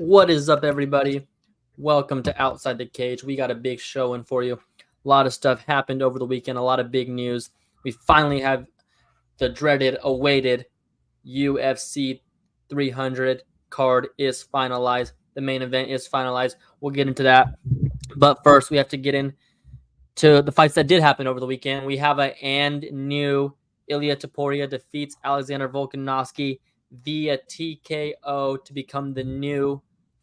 What is up, everybody? Welcome to Outside the Cage. We got a big show in for you. A lot of stuff happened over the weekend, a lot of big news. We finally have the dreaded, awaited UFC 300 card is finalized. The main event is finalized. We'll get into that. But first, we have to get into the fights that did happen over the weekend. We have new Ilia Topuria defeats Alexander Volkanovski via TKO to become the new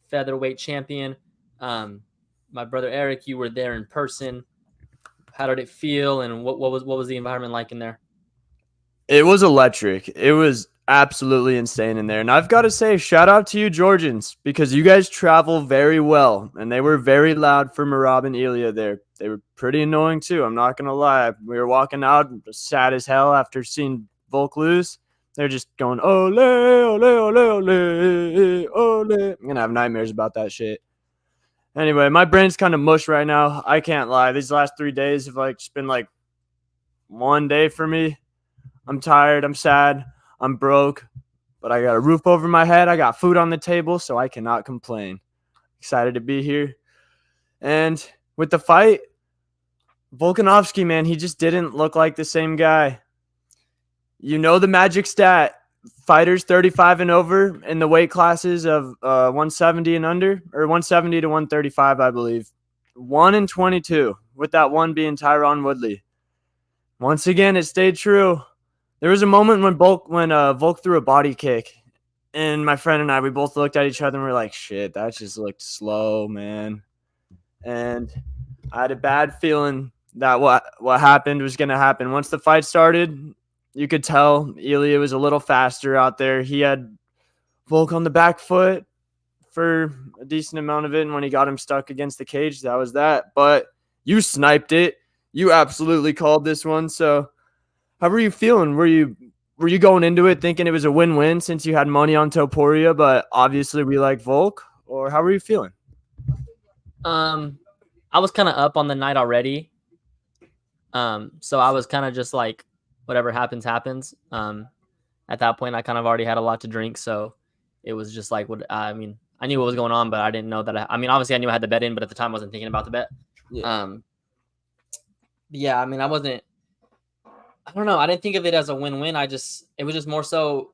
featherweight champion. My brother Eric, you were there in person. How did it feel, and what was the environment like in there? It was electric. It was absolutely insane in there. And I've got to say, shout out to you, Georgians, because you guys travel very well. And they were very loud for Marab and Ilia there. They were pretty annoying, too. I'm not going to lie. We were walking out sad as hell after seeing Volk lose. They're just going, ole, ole, ole, ole, ole. I'm going to have nightmares about that shit. Anyway, my brain's kind of mush right now. I can't lie. These last 3 days have just been like one day for me. I'm tired. I'm sad. I'm broke. But I got a roof over my head. I got food on the table, so I cannot complain. Excited to be here. And with the fight, Volkanovski, man, he just didn't look like the same guy. You know the magic stat. Fighters 35 and over in the weight classes of 170 and under, or 170 to 135, I believe. 1 and 22, with that one being Tyron Woodley. Once again, it stayed true. There was a moment when Volk threw a body kick, and my friend and I, we both looked at each other and we were like, shit, that just looked slow, man. And I had a bad feeling that what happened was going to happen. Once the fight started, you could tell Ilia was a little faster out there. He had Volk on the back foot for a decent amount of it, and when he got him stuck against the cage, that was that. But you sniped it. You absolutely called this one, so how were you feeling? Were you going into it thinking it was a win-win since you had money on Topuria, but obviously we like Volk? Or how were you feeling? I was kind of up on the night already. So I was kind of just like, whatever happens, happens. At that point, I kind of already had a lot to drink, so it was just like, I knew what was going on, but I didn't know that. Obviously I knew I had the bet in, but at the time I wasn't thinking about the bet. Yeah. I don't know. I didn't think of it as a win-win. It was just more so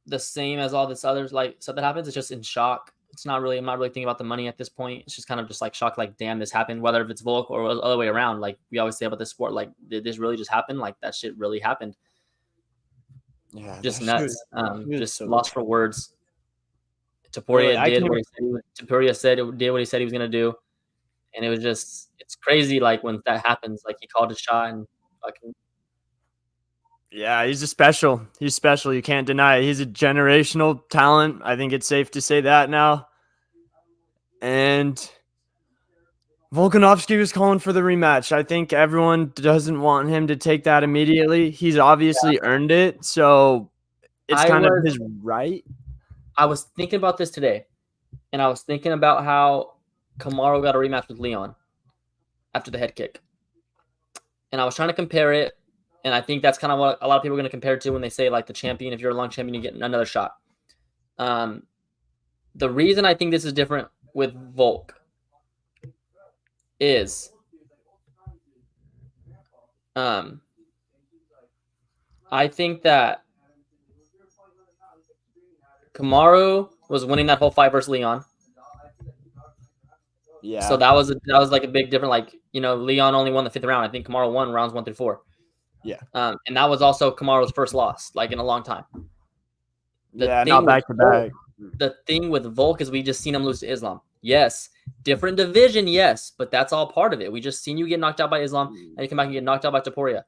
the same as all this others, like stuff that happens. It's just in shock. I'm not really thinking about the money at this point. It's just kind of just like shock, like, damn, this happened, whether if it's Volk or the other way around. Like we always say about this sport, like, did this really just happen? Like that shit really happened. Yeah. Just nuts. Just so lost for words. Topuria did what he said he was going to do. And it was just, it's crazy. Like when that happens, like he called a shot and fucking. Yeah, he's special. He's special. You can't deny it. He's a generational talent. I think it's safe to say that now. And Volkanovski was calling for the rematch. I think everyone doesn't want him to take that immediately. He's obviously earned it, so it's kind of his right. I was thinking about this today, and I was thinking about how Kamaru got a rematch with Leon after the head kick. And I was trying to compare it. And I think that's kind of what a lot of people are going to compare it to when they say, like, the champion, if you're a long champion, you get another shot. The reason I think this is different with Volk is I think that Kamaru was winning that whole fight versus Leon. Yeah. So that was like a big difference. Like, Leon only won the 5th round. I think Kamaru won rounds 1 through 4. Yeah. And that was also Kamaru's first loss, like, in a long time. Not back to back. The thing with Volk is we just seen him lose to Islam. Yes. Different division, yes, but that's all part of it. We just seen you get knocked out by Islam, and you come back and get knocked out by Topuria.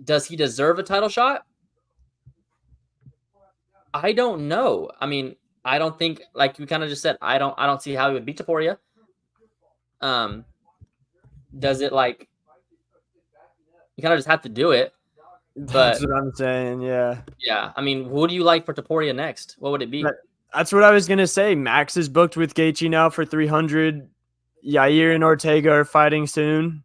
Does he deserve a title shot? I don't know. I don't think, like you kind of just said, I don't see how he would beat Topuria. Does it, like, you kind of just have to do it. But that's what I'm saying, yeah. Yeah, who do you like for Topuria next? What would it be? That's what I was going to say. Max is booked with Gaethje now for 300. Yair and Ortega are fighting soon.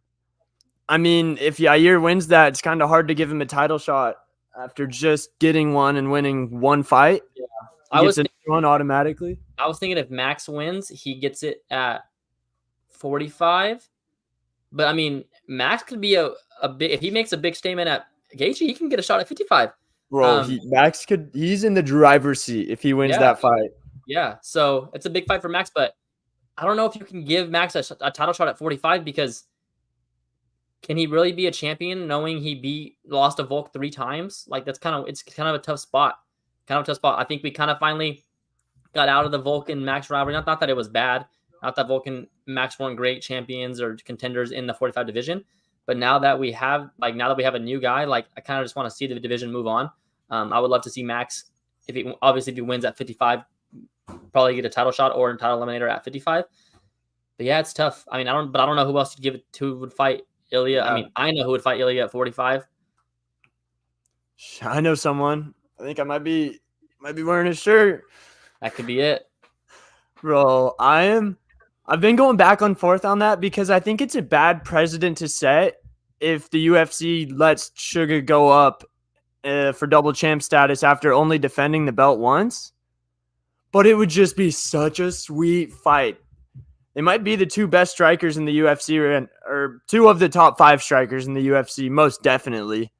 If Yair wins that, it's kind of hard to give him a title shot after just getting one and winning one fight. Yeah. He gets another one automatically. I was thinking if Max wins, he gets it at 45. But I mean, Max could be a big if he makes a big statement at Gaethje, he can get a shot at 55. Bro, he's in the driver's seat if he wins that fight. Yeah, so it's a big fight for Max, but I don't know if you can give Max a title shot at 45 because can he really be a champion knowing he lost to Volk 3 times? Like it's kind of a tough spot. I think we kind of finally got out of the Volk and Max rivalry. Not that it was bad. Not that Volk and Max weren't great champions or contenders in the 45 division. But now that we have a new guy, like I kind of just want to see the division move on. I would love to see Max if he wins at 55, probably get a title shot or a title eliminator at 55. But yeah, it's tough. I mean, I don't know who else to give it to would fight Ilia. I mean, I know who would fight Ilia at 45. I know someone. I think I might be wearing his shirt. That could be it. Bro, I've been going back and forth on that because I think it's a bad precedent to set if the UFC lets Sugar go up for double champ status after only defending the belt once. But it would just be such a sweet fight. They might be the 2 best strikers in the UFC or 2 of the top 5 strikers in the UFC, most definitely.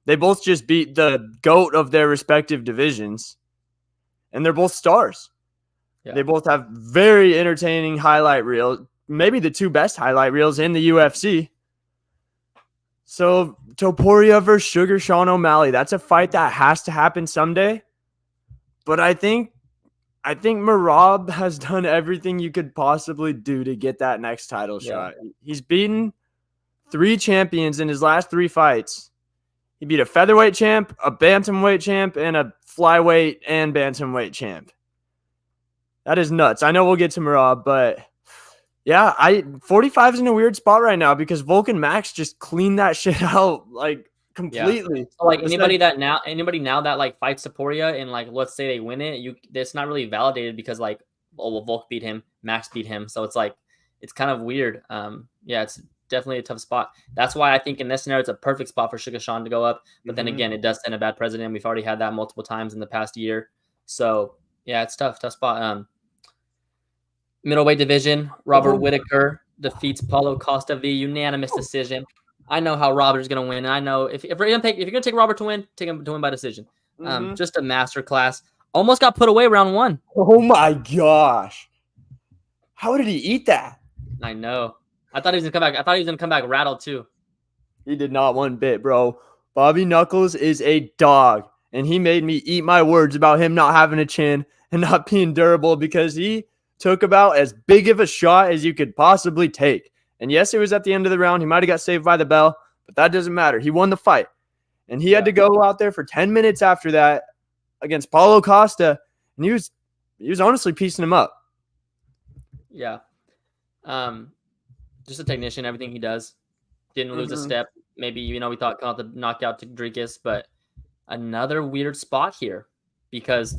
They both just beat the GOAT of their respective divisions. And they're both stars. Yeah. They both have very entertaining highlight reels, maybe the 2 best highlight reels in the UFC. So Topuria versus Sugar Sean O'Malley, that's a fight that has to happen someday. But I think Merab has done everything you could possibly do to get that next title shot. He's beaten 3 champions in his last 3 fights. He beat a featherweight champ, a bantamweight champ, and a flyweight and bantamweight champ. That is nuts. I know we'll get to Merab, but yeah, 45 is in a weird spot right now because Volk and Max just cleaned that shit out like completely. Yeah. So, like anybody now that like fights Topuria and like let's say they win it, it's not really validated because like Volk beat him, Max beat him, so it's like it's kind of weird. Yeah, it's definitely a tough spot. That's why I think in this scenario it's a perfect spot for Sugar Sean to go up. But then again, it does send a bad precedent. We've already had that multiple times in the past year. So yeah, it's tough spot. Middleweight division, Robert Whittaker defeats Paulo Costa via unanimous decision. I know how Robert's going to win. And I know if you're going to take Robert to win, take him to win by decision. Just a masterclass. Almost got put away round 1. Oh my gosh. How did he eat that? I know. I thought he was going to come back. I thought he was going to come back rattled too. He did not one bit, bro. Bobby Knuckles is a dog. And he made me eat my words about him not having a chin and not being durable because he took about as big of a shot as you could possibly take. And yes, it was at the end of the round. He might have got saved by the bell, but that doesn't matter. He won the fight. And he had to go out there for 10 minutes after that against Paulo Costa, and he was honestly piecing him up. Yeah. Just a technician, everything he does. Didn't lose a step. Maybe, we thought about the knockout to Dricus, but another weird spot here because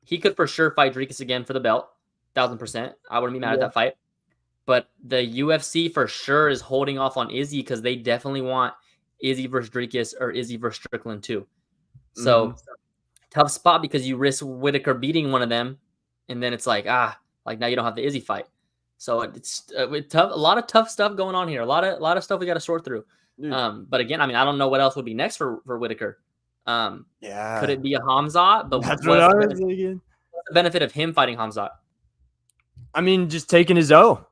he could for sure fight Dricus again for the belt. 1,000%. I wouldn't be mad at that fight. But the UFC for sure is holding off on Izzy because they definitely want Izzy versus Dricus or Izzy versus Strickland too. So tough spot because you risk Whittaker beating one of them, and then it's like now you don't have the Izzy fight. So it's tough. A lot of tough stuff going on here. A lot of stuff we got to sort through. But again, I mean, I don't know what else would be next for Whittaker. Could it be a Hamzat? But that's what I was thinking. What's the benefit of him fighting Hamzat? I mean, just taking his O.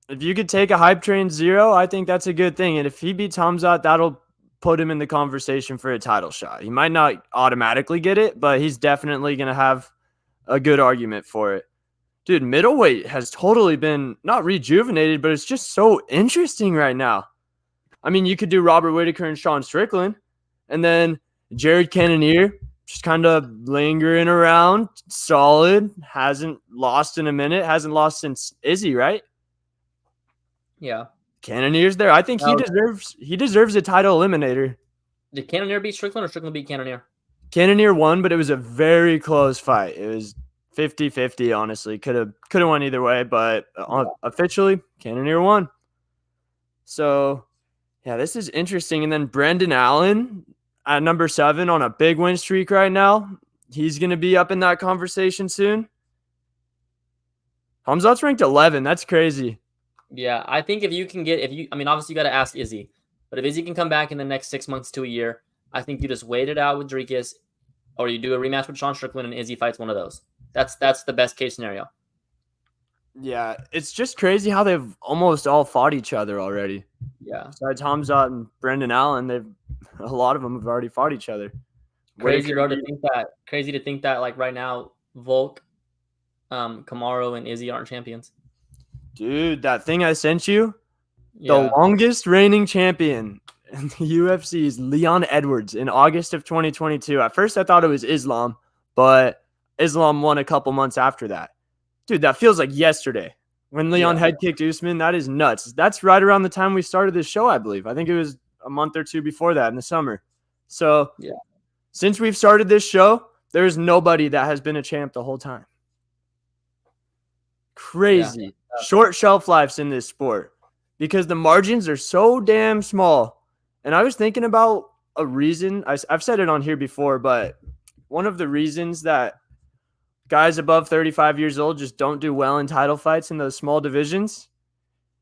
If you could take a hype train 0, I think that's a good thing. And if he beats Hamzat, that'll put him in the conversation for a title shot. He might not automatically get it, but he's definitely going to have a good argument for it. Dude, middleweight has totally been not rejuvenated, but it's just so interesting right now. I mean, you could do Robert Whittaker and Sean Strickland, and then Jared Cannonier just kind of lingering around, solid, hasn't lost in a minute, hasn't lost since Izzy, right? Yeah. Cannonier's there. I think he deserves a title eliminator. Did Cannonier beat Strickland or Strickland beat Cannonier? Cannonier won, but it was a very close fight. It was 50-50, honestly. Could have won either way, but officially, Cannonier won. So, yeah, this is interesting. And then Brendan Allen at number 7 on a big win streak right now. he's going to be up in that conversation soon. Hamzat's ranked 11. That's crazy. Yeah, I think if you can get, I mean, obviously you got to ask Izzy, but if Izzy can come back in the next 6 months to a year, I think you just wait it out with Dricus, or you do a rematch with Sean Strickland and Izzy fights one of those. That's the best case scenario. Yeah, it's just crazy how they've almost all fought each other already. Yeah. Besides Hamzat and Brendan Allen, a lot of them have already fought each other. Crazy, bro, to think that. Crazy to think that, like, right now, Volk, Kamaru, and Izzy aren't champions. Dude, that thing I sent you, Yeah. the longest reigning champion in the UFC is Leon Edwards in August of 2022. At first, I thought it was Islam, but Islam won a couple months after that. Dude, that feels like yesterday. When Leon head kicked Usman, that is nuts. That's right around the time we started this show, I believe. I think it was a month or two before that in the summer. So, yeah. Since we've started this show, there's nobody that has been a champ the whole time. Crazy. Yeah. Short shelf lives in this sport because the margins are so damn small. And I was thinking about a reason. I've said it on here before, but one of the reasons that guys above 35 years old just don't do well in title fights in those small divisions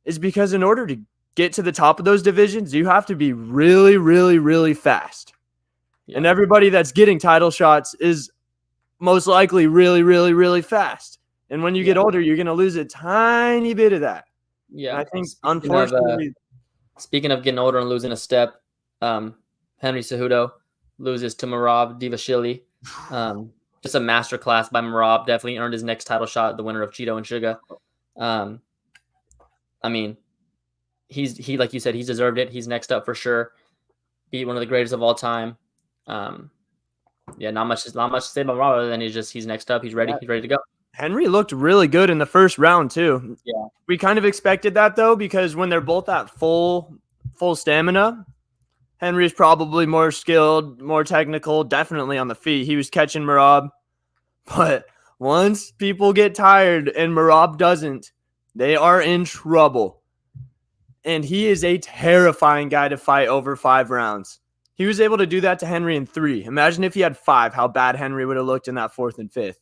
is because in order to get to the top of those divisions, you have to be really, really, really fast. Yeah. And everybody that's getting title shots is most likely really, really, really fast. And when you get older, you're going to lose a tiny bit of that. Yeah. And I think, unfortunately, speaking of getting older and losing a step, Henry Cejudo loses to Merab Dvalishvili. Just a masterclass by Merab. Definitely earned his next title shot, the winner of Cheeto and Suga. I mean, he like you said, he's deserved it. He's next up for sure. Beat one of the greatest of all time. Yeah, not much to say about Merab other than he's next up. He's ready. He's ready to go. Henry looked really good in the first round too. Yeah, we kind of expected that though because when they're both at full stamina, Henry's probably more skilled, more technical, definitely on the feet. He was catching Merab. But once people get tired and Merab doesn't, they are in trouble. And he is a terrifying guy to fight over 5 rounds. He was able to do that to Henry in 3. Imagine if he had 5, how bad Henry would have looked in that 4th and 5th.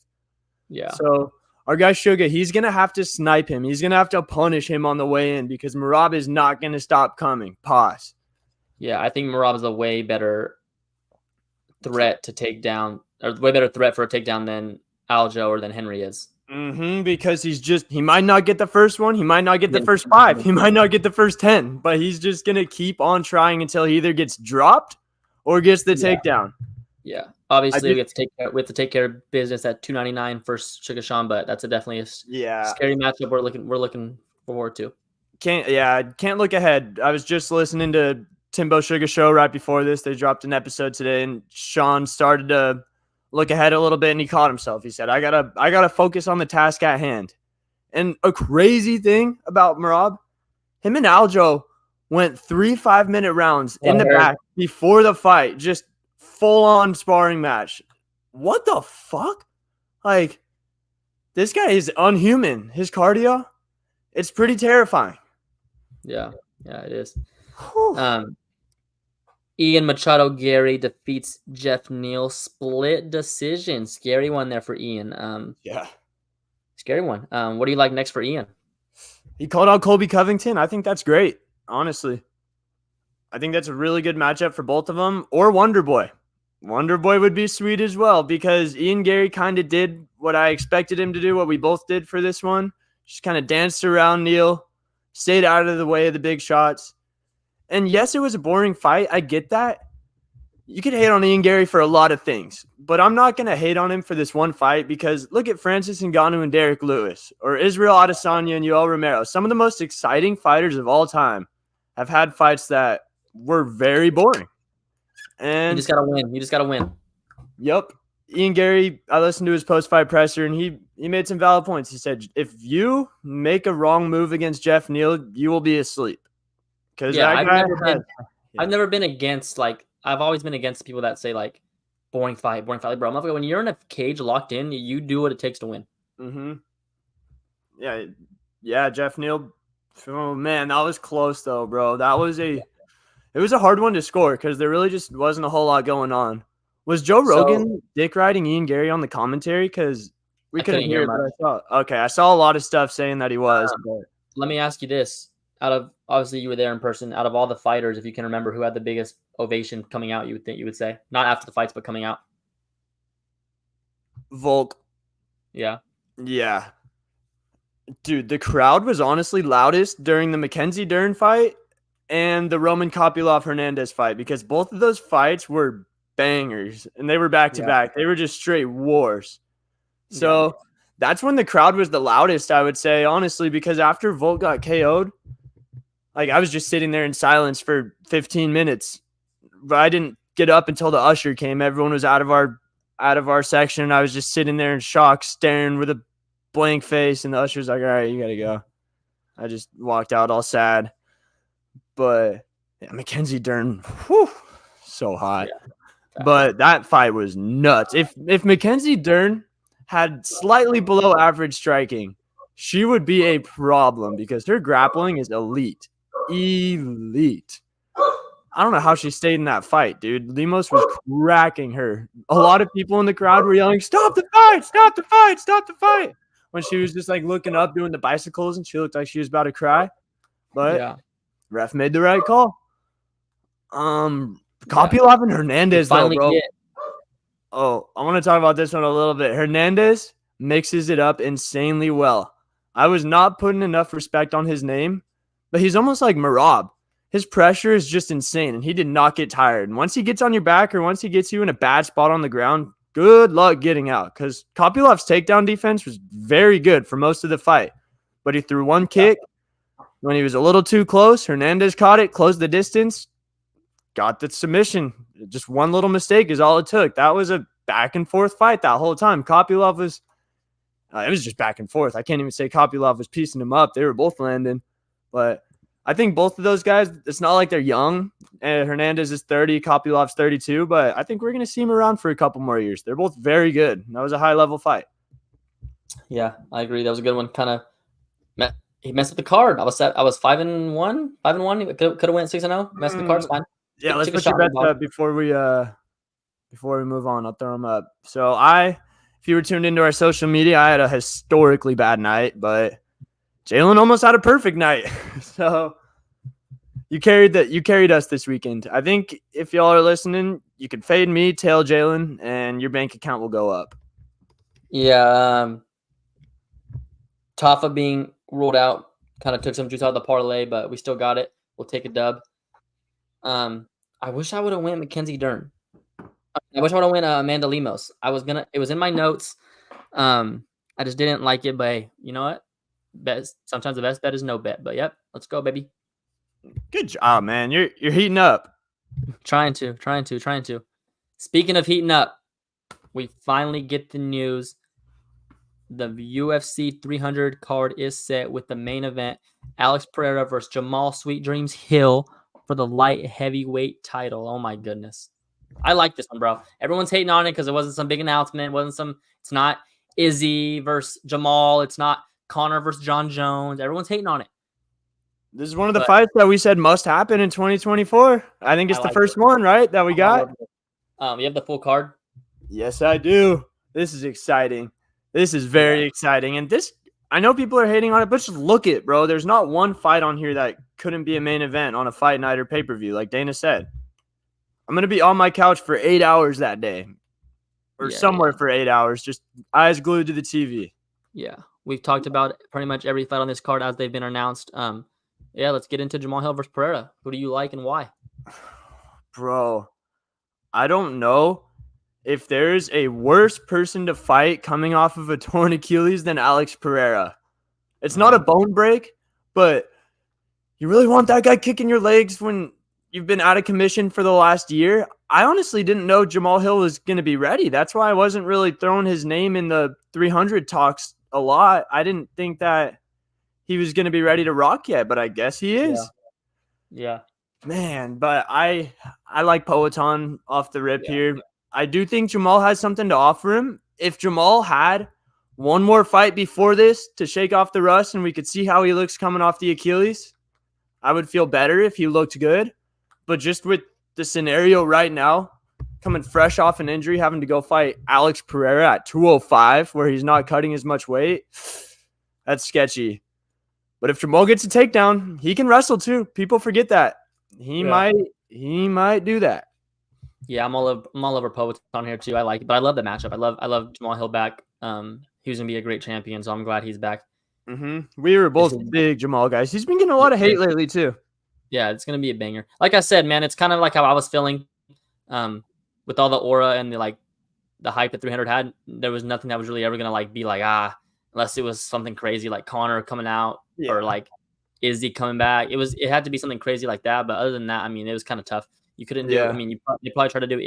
Yeah. So our guy Suga, he's going to have to snipe him. He's going to have to punish him on the way in because Merab is not going to stop coming. Pause. Yeah, I think Merab is a way better threat to take down, or way better threat for a takedown than Aljo or than Henry is. Because he might not get the first one. He might not get the first 5. He might not get the first 10, but he's just going to keep on trying until he either gets dropped or gets the takedown. Yeah. Obviously, we have to take care of business at 299 for Suga Sean, but that's definitely a scary matchup we're looking forward to. Can't look ahead. I was just listening to Timbo Suga Show right before this. They dropped an episode today, and Sean started to look ahead a little bit, and he caught himself. He said, I gotta focus on the task at hand. And a crazy thing about Merab, him and Aljo went 3 5-minute rounds in the back before the fight, just full-on sparring match. What the fuck? Like, this guy is unhuman. His cardio, it's pretty terrifying. Yeah, it is. Ian Machado Gary defeats Jeff Neal, split decision. Scary one there for Ian. Scary one. What do you like next for Ian? He called out Colby Covington. I think that's great, honestly. I think that's a really good matchup for both of them. Or Wonder Boy. Wonder Boy would be sweet as well because Ian Gary kind of did what I expected him to do, what we both did for this one. Just kind of danced around Neal, stayed out of the way of the big shots. And yes, it was a boring fight. I get that. You could hate on Ian Gary for a lot of things, but I'm not going to hate on him for this one fight because look at Francis Ngannou and Derek Lewis or Israel Adesanya and Yoel Romero. Some of the most exciting fighters of all time have had fights that were very boring. And you just got to win. Yep. Ian Gary, I listened to his post-fight presser, and he made some valid points. He said, if you make a wrong move against Jeff Neal, you will be asleep. Because I've never been against, like, I've always been against people that say, like, boring fight. Bro, motherfucker, when you're in a cage locked in, you do what it takes to win. Yeah, Jeff Neal. Oh, man, that was close, though, bro. It was a hard one to score because there really just wasn't a whole lot going on. Was Joe So Rogan dick riding Ian Gary on the commentary? Because we I couldn't couldn't hear hear it, but much. I saw a lot of stuff saying that he was. But Let me ask you this: out of obviously you were there in person, out of all the fighters, if you can remember, who had the biggest ovation coming out? You would think you would say not after the fights, but coming out. Volk, Yeah, yeah, dude, the crowd was honestly loudest during the Mackenzie Dern fight and the Roman Kopylov Hernandez fight because both of those fights were bangers and they were back to yeah, back. They were just straight wars. yeah, So that's when the crowd was the loudest, I would say, honestly, because after Volk got KO'd, like I was just sitting there in silence for 15 minutes. But I didn't get up until the usher came. Everyone was out of our section. I was just sitting there in shock, staring with a blank face, and the usher's like, "All right, you gotta go." I just walked out all sad. But yeah, Mackenzie Dern, whew, so hot. yeah. But that fight was nuts. If Mackenzie Dern had slightly below average striking, she would be a problem because her grappling is elite. Elite. I don't know how she stayed in that fight, dude. Lemos was cracking her. A lot of people in the crowd were yelling, "Stop the fight! Stop the fight! Stop the fight!" When she was just like looking up, doing the bicycles, and she looked like she was about to cry. But Yeah. ref made the right call. Yeah. Kopylov and We Hernandez, though, finally bro. get Oh, I want to talk about this one a little bit. Hernandez mixes it up insanely well. I was not putting enough respect on his name, but he's almost like Marab. His pressure is just insane, and he did not get tired. And once he gets on your back or once he gets you in a bad spot on the ground, good luck getting out because Kopylov's takedown defense was very good for most of the fight. But he threw one kick when he was a little too close. Hernandez caught it, closed the distance, got the submission. Just one little mistake is all it took. That was a back and forth fight that whole time. Kopylov was it was just back and forth. I can't even say Kopylov was piecing him up. They were both landing. But I think both of those guys, it's not like they're young. And Hernandez is 30, Kopylov's 32, but I think we're going to see him around for a couple more years. They're both very good. That was a high-level fight. Yeah, I agree. That was a good one. He messed with the card. I was 5-1. 5-1. Could have went 6-0. Messed with the cards. Fine. Yeah, let's Took a put your shot bets on up before we move on. I'll throw them up. So if you were tuned into our social media, I had a historically bad night, but Jalen almost had a perfect night. So you carried us this weekend. I think if y'all are listening, you can fade me, tail Jalen, and your bank account will go up. Yeah. Tafa being ruled out kind of took some juice out of the parlay, but we still got it. We'll take a dub. I wish I would have went Mackenzie Dern. I wish I would have went Amanda Lemos. It was in my notes. I just didn't like it, but hey, you know what? Sometimes the best bet is no bet. But yep, let's go, baby. Good job, man. You're heating up. Trying to. Speaking of heating up, we finally get the news. The UFC 300 card is set with the main event: Alex Pereira versus Jamal Sweet Dreams Hill for the light heavyweight title. Oh my goodness. I like this one, bro. Everyone's hating on it because it wasn't some big announcement. It's not Izzy versus Jamal. It's not Connor versus John Jones. Everyone's hating on it. This is one of the fights that we said must happen in 2024. I think it's the first one, right, that we got? You have the full card? Yes, I do. This is exciting. This is very exciting. And I know people are hating on it, but just look at it, bro. There's not one fight on here that couldn't be a main event on a fight night or pay-per-view, like Dana said. I'm going to be on my couch for 8 hours that day or somewhere for 8 hours, just eyes glued to the TV. Yeah. We've talked about pretty much every fight on this card as they've been announced. Let's get into Jamal Hill versus Pereira. Who do you like and why? Bro, I don't know if there's a worse person to fight coming off of a torn Achilles than Alex Pereira. It's not a bone break, but you really want that guy kicking your legs when you've been out of commission for the last year? I honestly didn't know Jamal Hill was going to be ready. That's why I wasn't really throwing his name in the 300 talks a lot. I didn't think that he was going to be ready to rock yet, but I guess he is. Yeah. Man, but I like Poatan off the rip here. I do think Jamal has something to offer him. If Jamal had one more fight before this to shake off the rust and we could see how he looks coming off the Achilles, I would feel better if he looked good. But just with the scenario right now, coming fresh off an injury, having to go fight Alex Pereira at 205, where he's not cutting as much weight. That's sketchy. But if Jamal gets a takedown, he can wrestle too. People forget that. He might do that. Yeah, I'm all over Poets on here too. I like it, but I love the matchup. I love Jamal Hill back. He was gonna be a great champion, so I'm glad he's back. We were both big Jamal guys. He's been getting a lot of hate lately too. Yeah, it's gonna be a banger. Like I said, man, it's kind of like how I was feeling, with all the aura and the hype that 300 had. There was nothing that was really ever gonna be unless it was something crazy like Connor coming out or like Izzy coming back. It had to be something crazy like that. But other than that, I mean, it was kind of tough. You couldn't do. I mean, you probably tried to do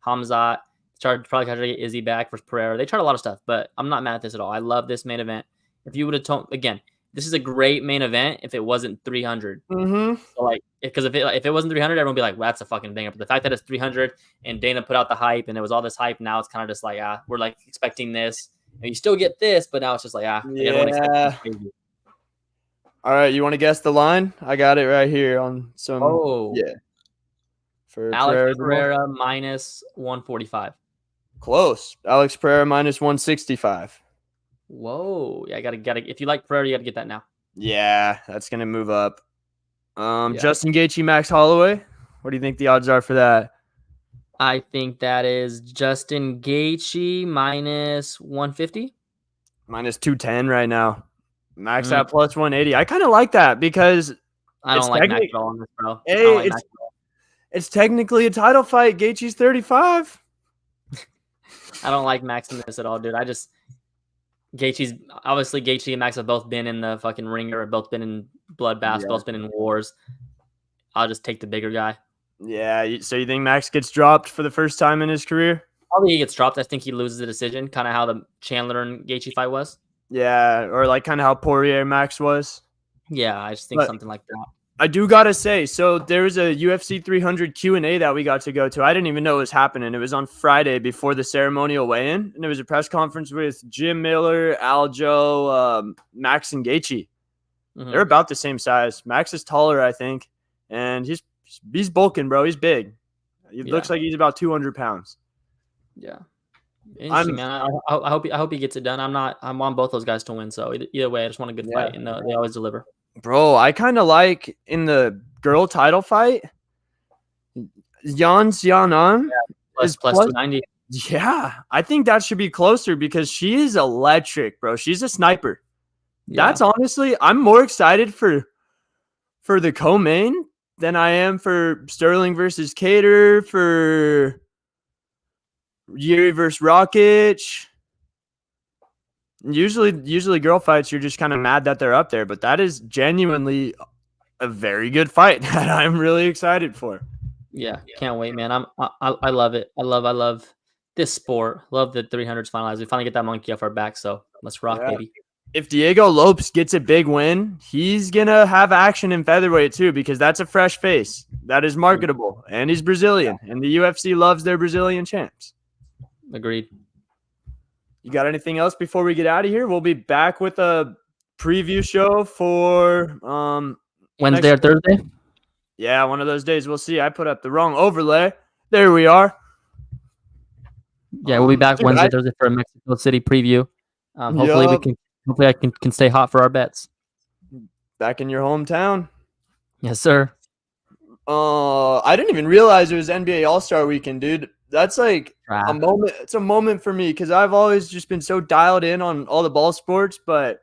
Hamzat. Probably tried to get Izzy back versus Pereira. They tried a lot of stuff, but I'm not mad at this at all. I love this main event. If you would have told again, this is a great main event if it wasn't 300. So because if it wasn't 300, everyone would be like, well, that's a fucking banger. But the fact that it's 300 and Dana put out the hype and it was all this hype, now it's kind of just we're expecting this. And you still get this, but now it's just everyone expects crazy. All right, you want to guess the line? I got it right here on some. Oh, yeah. For Alex Pereira minus 145. Close. Alex Pereira minus 165. Whoa. Yeah, gotta if you like Pereira, you gotta get that now. Yeah, that's gonna move up. Justin Gaethje, Max Holloway. What do you think the odds are for that? I think that is Justin Gaethje minus 150. Minus 210 right now. Max at plus 180. I kind of like that because I don't like Max at all on this, bro. Hey, it's technically a title fight. Gaethje's 35. I don't like Max in this at all, dude. Gaethje and Max have both been in the fucking ringer, both been in bloodbaths, both been in wars. I'll just take the bigger guy. Yeah, so you think Max gets dropped for the first time in his career? Probably he gets dropped. I think he loses the decision, kind of how the Chandler and Gaethje fight was. Yeah, or kind of how Poirier Max was. Yeah, I just think something like that. I do gotta say, so there was a UFC 300 Q&A that we got to go to. I didn't even know it was happening. It was on Friday before the ceremonial weigh-in, and it was a press conference with Jim Miller, Aljo, Max, and Gaethje. They're about the same size. Max is taller, I think, and he's bulking, bro. He's big. He looks like he's about 200 pounds. Yeah. Interesting, man. I hope he gets it done. I'm on both those guys to win. So either way, I just want a good fight, and they always deliver. Bro, I kind of like in the girl title fight, Yan Xiaonan is plus 290. Yeah, I think that should be closer because she is electric, bro. She's a sniper. Yeah. That's honestly, I'm more excited for the co-main than I am for Sterling versus Cater, for Yuri versus Rakic. Usually girl fights, you're just kind of mad that they're up there, but that is genuinely a very good fight that I'm really excited for. Yeah, can't wait, man. I love it. I love this sport. Love the 300s finalized. We finally get that monkey off our back, so let's rock, baby. If Diego Lopes gets a big win, he's gonna have action in featherweight too, because that's a fresh face that is marketable, and he's Brazilian, and the UFC loves their Brazilian champs. Agreed. You got anything else before we get out of here? We'll be back with a preview show for Wednesday or Thursday. Yeah, one of those days. We'll see. I put up the wrong overlay. There we are. Yeah, we'll be back Wednesday, Thursday for a Mexico City preview. Hopefully I can stay hot for our bets. Back in your hometown. Yes, sir. I didn't even realize it was NBA All-Star Weekend, dude. That's like a moment. It's a moment for me because I've always just been so dialed in on all the ball sports. But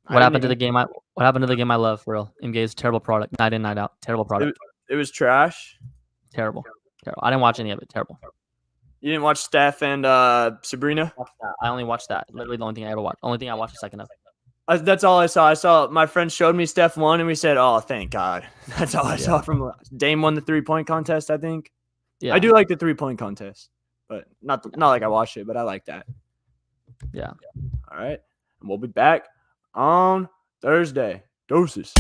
what happened to the game? What happened to the game I love? For real, NBA is a terrible product. Night in, night out. Terrible product. It was trash. Terrible. I didn't watch any of it. Terrible. You didn't watch Steph and Sabrina? I only watched that. Literally the only thing I ever watched. Only thing I watched a second of. That's all I saw. I saw my friend showed me Steph won, and we said, "Oh, thank God." That's all I saw from Dame won the 3-point contest. I think. Yeah, I do like the 3-point contest, but not like I watched it, but I like that. Yeah. All right, and we'll be back on Thursday. Doses.